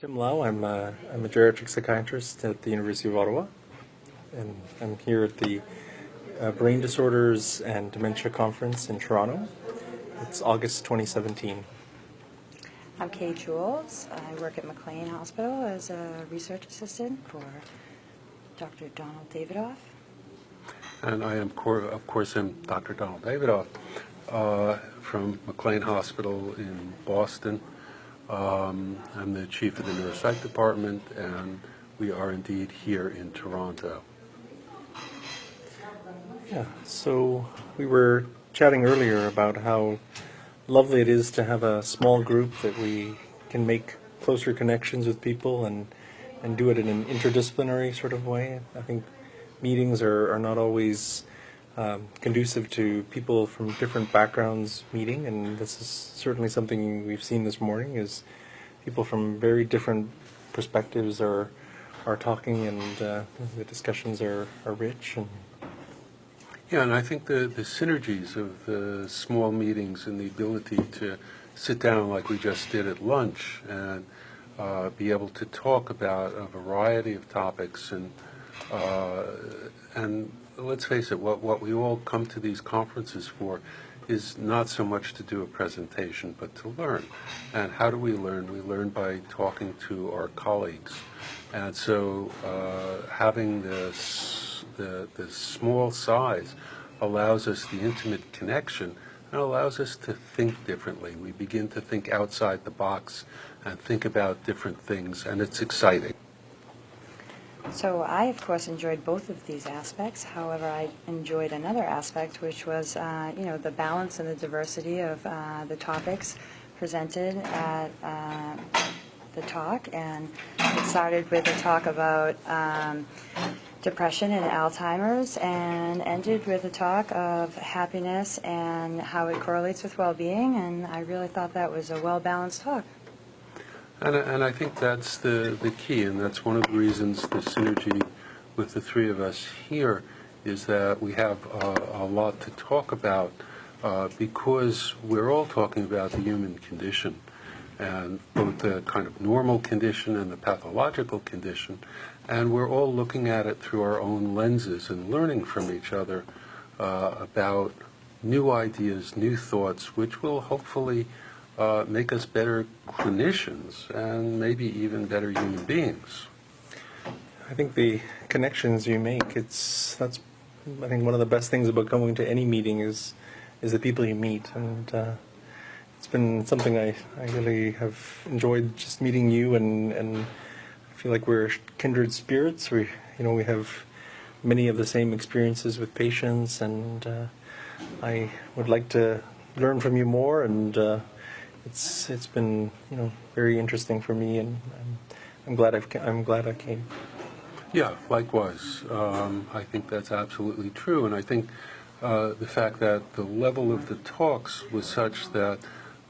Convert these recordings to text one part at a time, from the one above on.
Tim Lau. I'm a geriatric psychiatrist at the University of Ottawa, and I'm here at the Brain Disorders and Dementia Conference in Toronto. It's August 2017. I'm Kay Jules. I work at McLean Hospital as a research assistant for Dr. Donald Davidoff. And I am, of course, am Dr. Donald Davidoff from McLean Hospital in Boston. I'm the chief of the neuropsych department, and we are indeed here in Toronto. Yeah, so we were chatting earlier about how lovely it is to have a small group that we can make closer connections with people and do it in an interdisciplinary sort of way. I think meetings are not always conducive to people from different backgrounds meeting, and this is certainly something we've seen this morning, is people from very different perspectives are talking, and the discussions are rich. Yeah, and I think the synergies of the small meetings and the ability to sit down like we just did at lunch and be able to talk about a variety of topics, and let's face it, what we all come to these conferences for is not so much to do a presentation, but to learn. And how do we learn? We learn by talking to our colleagues. And so having the small size allows us the intimate connection and allows us to think differently. We begin to think outside the box and think about different things, and it's exciting. So I, of course, enjoyed both of these aspects. However, I enjoyed another aspect, which was, the balance and the diversity of the topics presented at the talk. And it started with a talk about depression and Alzheimer's, and ended with a talk of happiness and how it correlates with well-being. And I really thought that was a well-balanced talk. And I think that's the key, and that's one of the reasons the synergy with the three of us here is that we have a lot to talk about because we're all talking about the human condition, and both the kind of normal condition and the pathological condition, and we're all looking at it through our own lenses and learning from each other about new ideas, new thoughts, which will hopefully make us better clinicians and maybe even better human beings. I think the connections you make, that's I think one of the best things about going to any meeting is the people you meet, and it's been something I really have enjoyed, just meeting you, and I feel like we're kindred spirits. We have many of the same experiences with patients, and I would like to learn from you more, and it's been very interesting for me, and I'm glad I came. Yeah, likewise. I think that's absolutely true, and I think the fact that the level of the talks was such that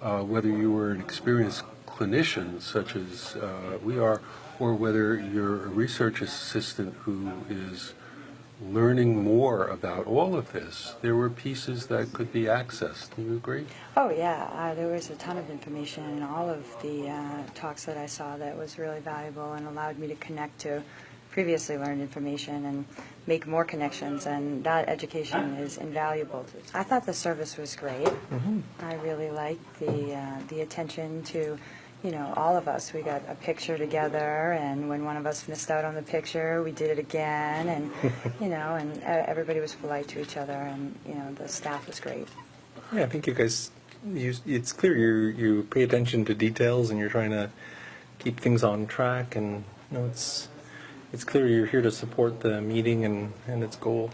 whether you were an experienced clinician, such as we are, or whether you're a research assistant who is learning more about all of this, there were pieces that could be accessed. Do you agree? Oh, yeah. There was a ton of information in all of the talks that I saw that was really valuable and allowed me to connect to previously learned information and make more connections, and that education is invaluable. I thought the service was great. Mm-hmm. I really liked the attention to all of us. We got a picture together, and when one of us missed out on the picture, we did it again, and and everybody was polite to each other, and the staff was great. Yeah, I think you guys, it's clear you pay attention to details, and you're trying to keep things on track, and it's clear you're here to support the meeting and its goal.